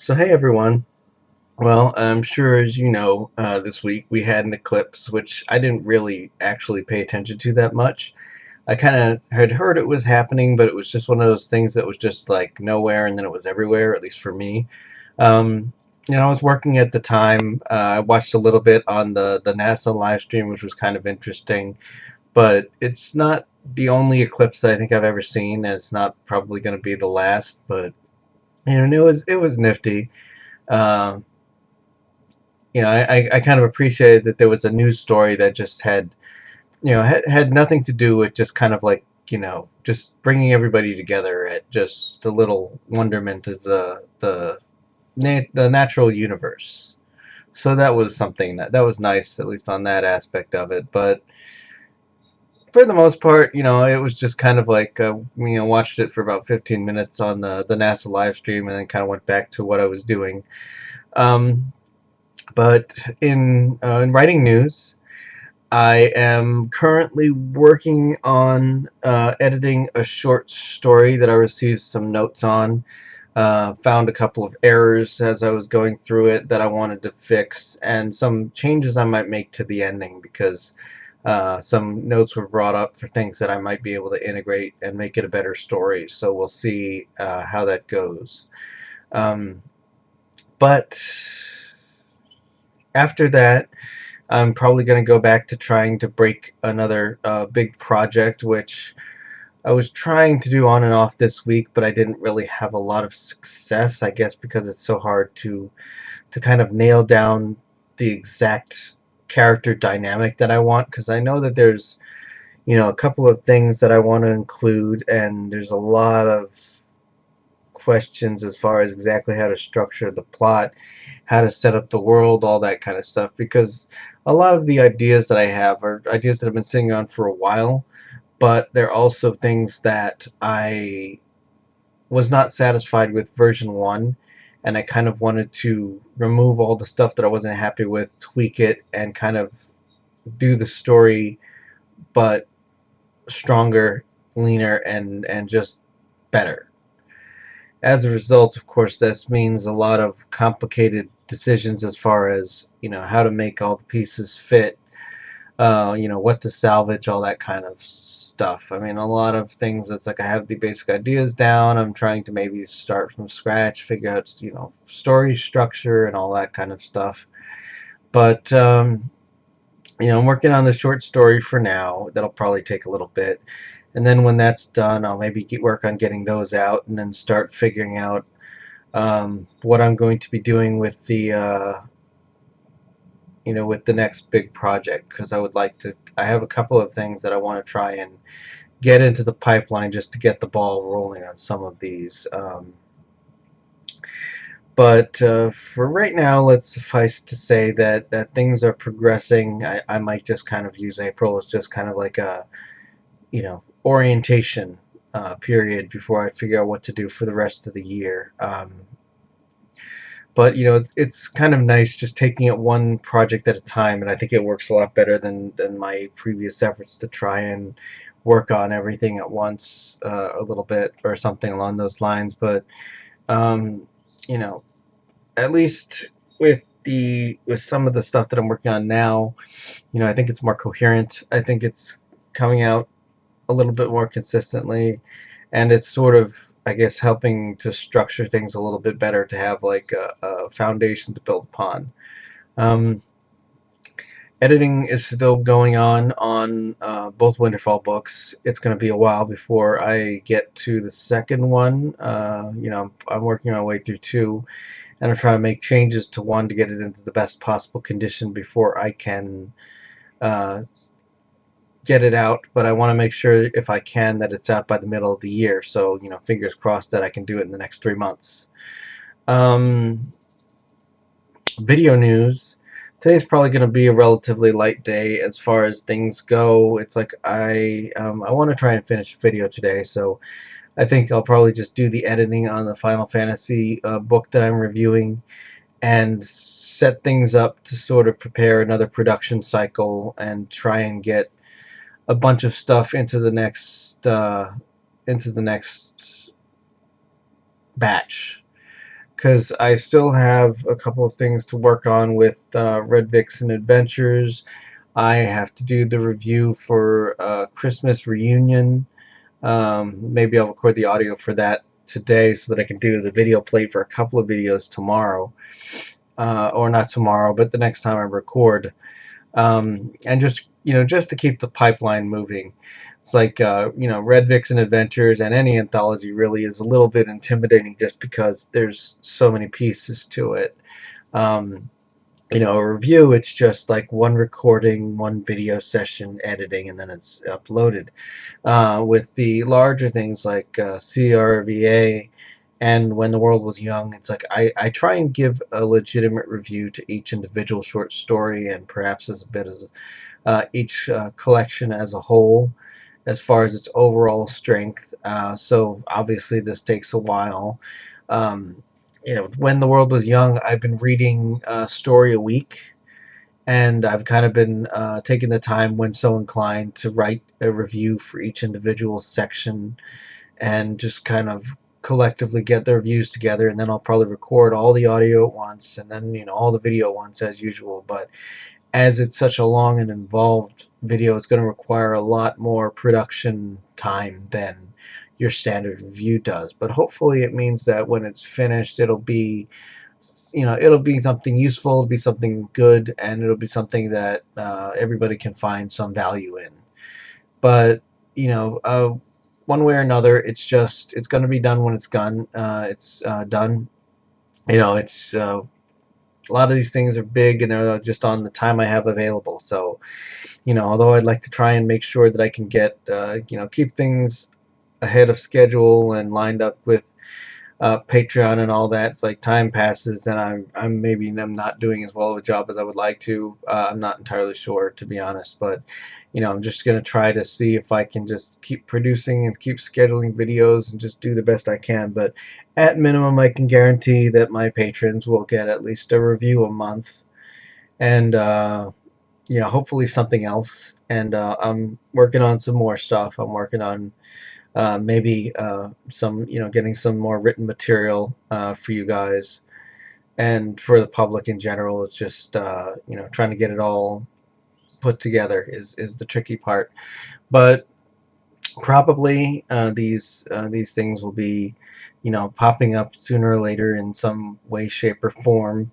So hey everyone. Well, I'm sure as you know, this week we had an eclipse, which I didn't really actually pay attention to that much. I kind of had heard it was happening, but it was just one of those things that was just like nowhere, and then it was everywhere, at least for me. Um, I was working at the time. I watched a little bit on the NASA live stream, which was kind of interesting, but it's not the only eclipse I think I've ever seen, and it's not probably going to be the last. But it was nifty. Um, I kind of appreciated that there was a news story that just had nothing to do with just kind of like, just bringing everybody together at just a little wonderment of the natural universe. So that was something that was nice, at least on that aspect of it. But for the most part, it was just kind of like, watched it for about 15 minutes on the NASA live stream, and then kind of went back to what I was doing. Um, but in writing news, I am currently working on editing a short story that I received some notes on. Found a couple of errors as I was going through it that I wanted to fix, and some changes I might make to the ending because some notes were brought up for things that I might be able to integrate and make it a better story. So we'll see how that goes. Um, but after that, I'm probably going to go back to trying to break another big project, which I was trying to do on and off this week, but I didn't really have a lot of success, I guess, because it's so hard to kind of nail down the exact character dynamic that I want, because I know that there's, a couple of things that I want to include, and there's a lot of questions as far as exactly how to structure the plot, how to set up the world, all that kind of stuff. Because a lot of the ideas that I have are ideas that I've been sitting on for a while, but they're also things that I was not satisfied with version 1, and I kind of wanted to remove all the stuff that I wasn't happy with, tweak it, and kind of do the story, but stronger, leaner, and just better. As a result, of course, this means a lot of complicated decisions as far as, how to make all the pieces fit, what to salvage, all that kind of stuff. I mean, a lot of things, it's like I have the basic ideas down. I'm trying to maybe start from scratch, figure out, story structure and all that kind of stuff. But, I'm working on the short story for now. That'll probably take a little bit. And then when that's done, I'll maybe work on getting those out and then start figuring out what I'm going to be doing with the next big project, because I have a couple of things that I want to try and get into the pipeline just to get the ball rolling on some of these. But for right now, let's suffice to say that things are progressing. I might just kind of use April as just kind of like a, orientation period before I figure out what to do for the rest of the year. But it's kind of nice just taking it one project at a time, and I think it works a lot better than my previous efforts to try and work on everything at once, a little bit or something along those lines. But um, you know, at least with some of the stuff that I'm working on now, I think it's more coherent. I think it's coming out a little bit more consistently, and it's sort of, I guess, helping to structure things a little bit better to have like a foundation to build upon. Um, Editing is still going on both Winterfall books. It's going to be a while before I get to the second one. I'm working my way through two, and I'm trying to make changes to one to get it into the best possible condition before I can uh, get it out. But I want to make sure, if I can, that it's out by the middle of the year. So, fingers crossed that I can do it in the next 3 months. Um, Video news. Today's probably going to be a relatively light day as far as things go. It's like I want to try and finish video today, so I think I'll probably just do the editing on the Final Fantasy book that I'm reviewing and set things up to sort of prepare another production cycle and try and get a bunch of stuff into the next batch. because I still have a couple of things to work on with Red Vixen Adventures. I have to do the review for Christmas Reunion. Maybe I'll record the audio for that today so that I can do the video plate for a couple of videos tomorrow. Or not tomorrow, but the next time I record. And just just to keep the pipeline moving. It's like Red Vixen Adventures and any anthology really is a little bit intimidating just because there's so many pieces to it. Um, a review, it's just like one recording, one video session, editing, and then it's uploaded. With the larger things like CRVA and When the World Was Young, it's like I try and give a legitimate review to each individual short story and perhaps as a bit as each collection as a whole as far as its overall strength. So obviously this takes a while. Um, When the World Was Young, I've been reading a story a week, and I've kind of been taking the time when so inclined to write a review for each individual section and just kind of collectively get the reviews together, and then I'll probably record all the audio at once and then all the video at once as usual. But as it's such a long and involved video, it's going to require a lot more production time than your standard review does. But hopefully it means that when it's finished, it'll be something useful, it'll be something good, and it'll be something that everybody can find some value in. But one way or another, it's going to be done when it's done. It's done. It's a lot of these things are big and they're just on the time I have available. So, although I'd like to try and make sure that I can get, keep things ahead of schedule and lined up with Patreon and all that, it's like time passes and I'm not doing as well of a job as I would like to. I'm not entirely sure, to be honest, but I'm just gonna try to see if I can just keep producing and keep scheduling videos and just do the best I can. But at minimum, I can guarantee that my patrons will get at least a review a month, and hopefully something else. And I'm working on some more stuff. I'm working on maybe some, getting some more written material for you guys and for the public in general. It's just, trying to get it all put together is the tricky part. But probably these things will be, popping up sooner or later in some way, shape, or form.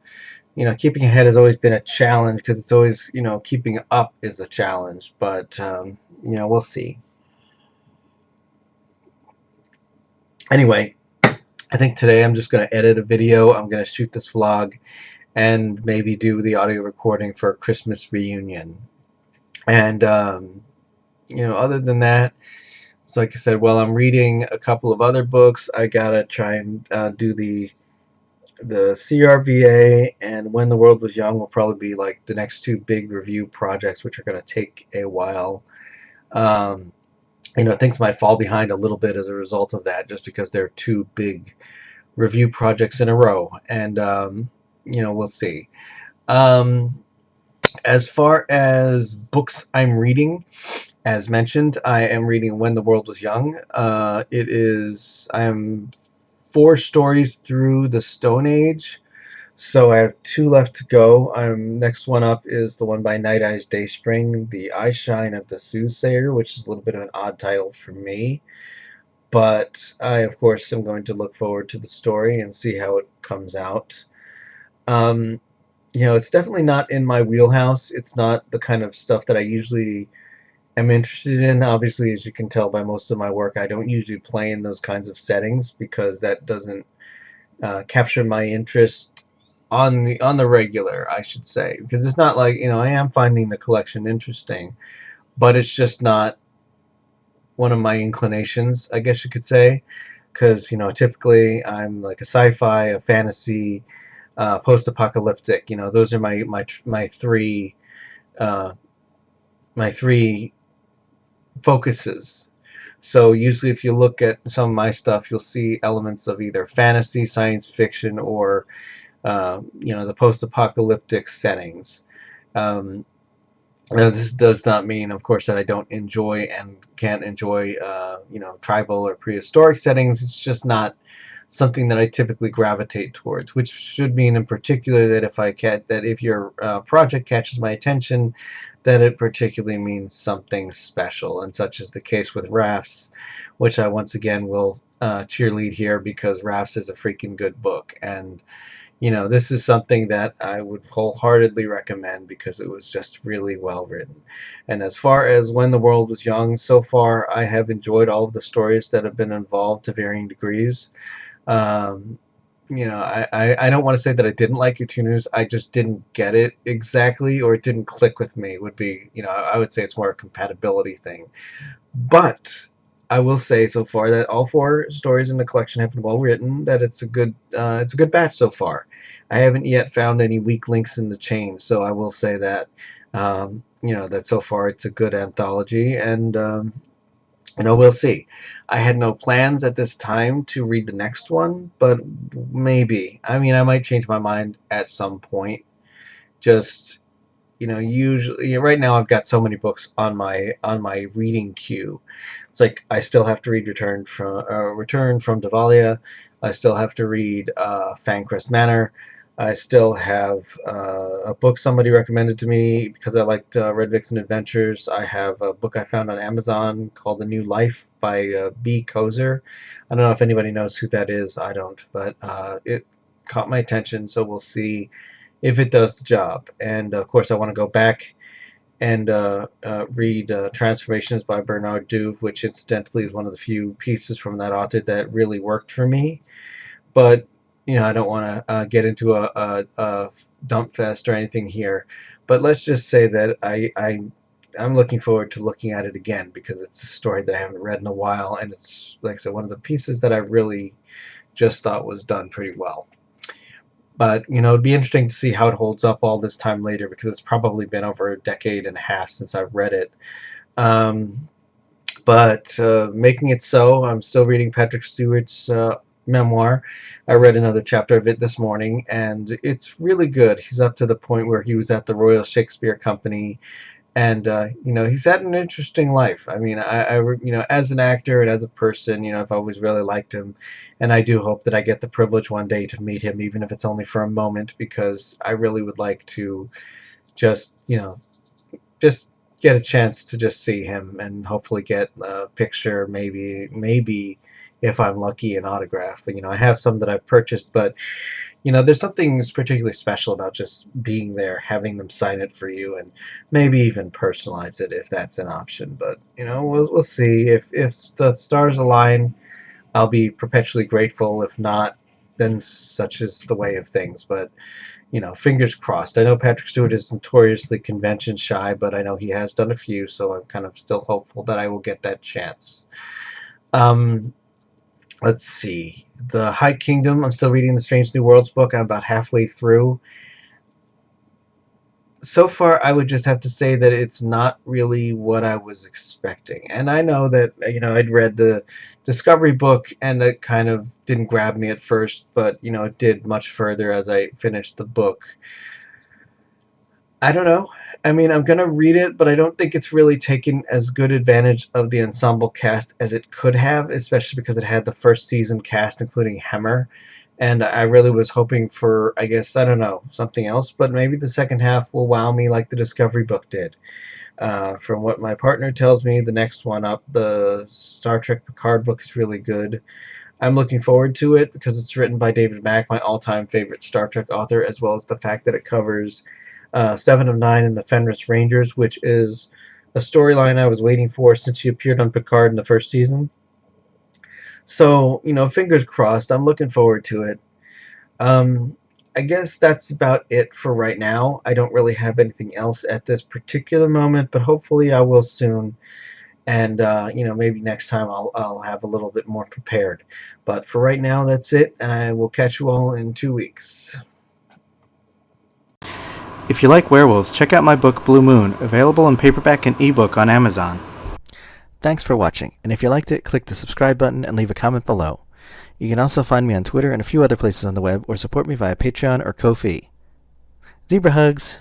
Keeping ahead has always been a challenge because it's always, keeping up is a challenge. But we'll see. Anyway, I think today I'm just going to edit a video. I'm going to shoot this vlog and maybe do the audio recording for a Christmas reunion. And, other than that, it's like I said, while I'm reading a couple of other books, I got to try and do the CRVA, and When the World Was Young will probably be like the next two big review projects, which are going to take a while. Things might fall behind a little bit as a result of that, just because they're two big review projects in a row, and we'll see. As far as books I'm reading, as mentioned, I am reading When the World Was Young. I am 4 stories through the Stone Age, so I have 2 left to go. Next one up is the one by Night Eyes Dayspring, The Eyeshine of the Soothsayer, which is a little bit of an odd title for me. But I, of course, am going to look forward to the story and see how it comes out. It's definitely not in my wheelhouse. It's not the kind of stuff that I usually am interested in. Obviously, as you can tell by most of my work, I don't usually play in those kinds of settings because that doesn't capture my interest on the regular, I should say. Because it's not like, I am finding the collection interesting, but it's just not one of my inclinations, I guess you could say. Because, typically I'm like a sci-fi, a fantasy, post-apocalyptic. Those are my three my three focuses. So usually if you look at some of my stuff, you'll see elements of either fantasy, science fiction, or the post-apocalyptic settings. Now, this does not mean, of course, that I don't enjoy and can't enjoy, tribal or prehistoric settings. It's just not something that I typically gravitate towards, which should mean in particular that if your project catches my attention, that it particularly means something special, and such is the case with Rafts, which I once again will cheerlead here because Rafts is a freaking good book. And this is something that I would wholeheartedly recommend because it was just really well written. And as far as When the World Was Young, so far I have enjoyed all of the stories that have been involved to varying degrees. Um, I don't want to say that I didn't like Utunu's, I just didn't get it exactly, or it didn't click with me, would be, I would say it's more a compatibility thing. But I will say so far that all four stories in the collection have been well written. That it's a good batch so far. I haven't yet found any weak links in the chain, so I will say that that so far it's a good anthology, and we'll see. I had no plans at this time to read the next one, but maybe. I mean, I might change my mind at some point. Just usually right now I've got so many books on my reading queue. It's like I still have to read Return from Davalia. I still have to read Fangcrest Manor. I still have a book somebody recommended to me because I liked Red Vixen Adventures. I have a book I found on Amazon called The New Life by B. Kozer. I don't know if anybody knows who that is. I don't, but it caught my attention, so we'll see if it does the job. And of course, I want to go back and read Transformations by Bernard Duve, which incidentally is one of the few pieces from that author that really worked for me. But I don't want to get into a dump fest or anything here. But let's just say that I'm looking forward to looking at it again because it's a story that I haven't read in a while, and it's, like I said, one of the pieces that I really just thought was done pretty well. But it'd be interesting to see how it holds up all this time later because it's probably been over a decade and a half since I've read it. But Making It So, I'm still reading Patrick Stewart's memoir. I read another chapter of it this morning, and it's really good. He's up to the point where he was at the Royal Shakespeare Company, and he's had an interesting life. I mean, as an actor and as a person, I've always really liked him, and I do hope that I get the privilege one day to meet him, even if it's only for a moment, because I really would like to just just get a chance to just see him and hopefully get a picture, maybe if I'm lucky, an autograph. But I have some that I've purchased, but there's something particularly special about just being there, having them sign it for you, and maybe even personalize it if that's an option. But we'll see. If the stars align, I'll be perpetually grateful. If not, then such is the way of things. But fingers crossed. I know Patrick Stewart is notoriously convention shy, but I know he has done a few, so I'm kind of still hopeful that I will get that chance. Let's see. The High Kingdom, I'm still reading the Strange New Worlds book. I'm about halfway through. So far, I would just have to say that it's not really what I was expecting. And I know that, I'd read the Discovery book and it kind of didn't grab me at first, but, it did much further as I finished the book. I don't know. I mean, I'm going to read it, but I don't think it's really taken as good advantage of the ensemble cast as it could have, especially because it had the first season cast, including Hemmer. And I really was hoping for, I guess, I don't know, something else, but maybe the second half will wow me like the Discovery book did. From what my partner tells me, the next one up, the Star Trek Picard book, is really good. I'm looking forward to it because it's written by David Mack, my all-time favorite Star Trek author, as well as the fact that it covers Seven of Nine and the Fenris Rangers, which is a storyline I was waiting for since she appeared on Picard in the first season. So, fingers crossed. I'm looking forward to it. I guess that's about it for right now. I don't really have anything else at this particular moment, but hopefully I will soon. And, maybe next time I'll have a little bit more prepared. But for right now, that's it, and I will catch you all in 2 weeks. If you like werewolves, check out my book Blue Moon, available in paperback and ebook on Amazon. Thanks for watching, and if you liked it, click the subscribe button and leave a comment below. You can also find me on Twitter and a few other places on the web, or support me via Patreon or Ko-fi. Zebra hugs!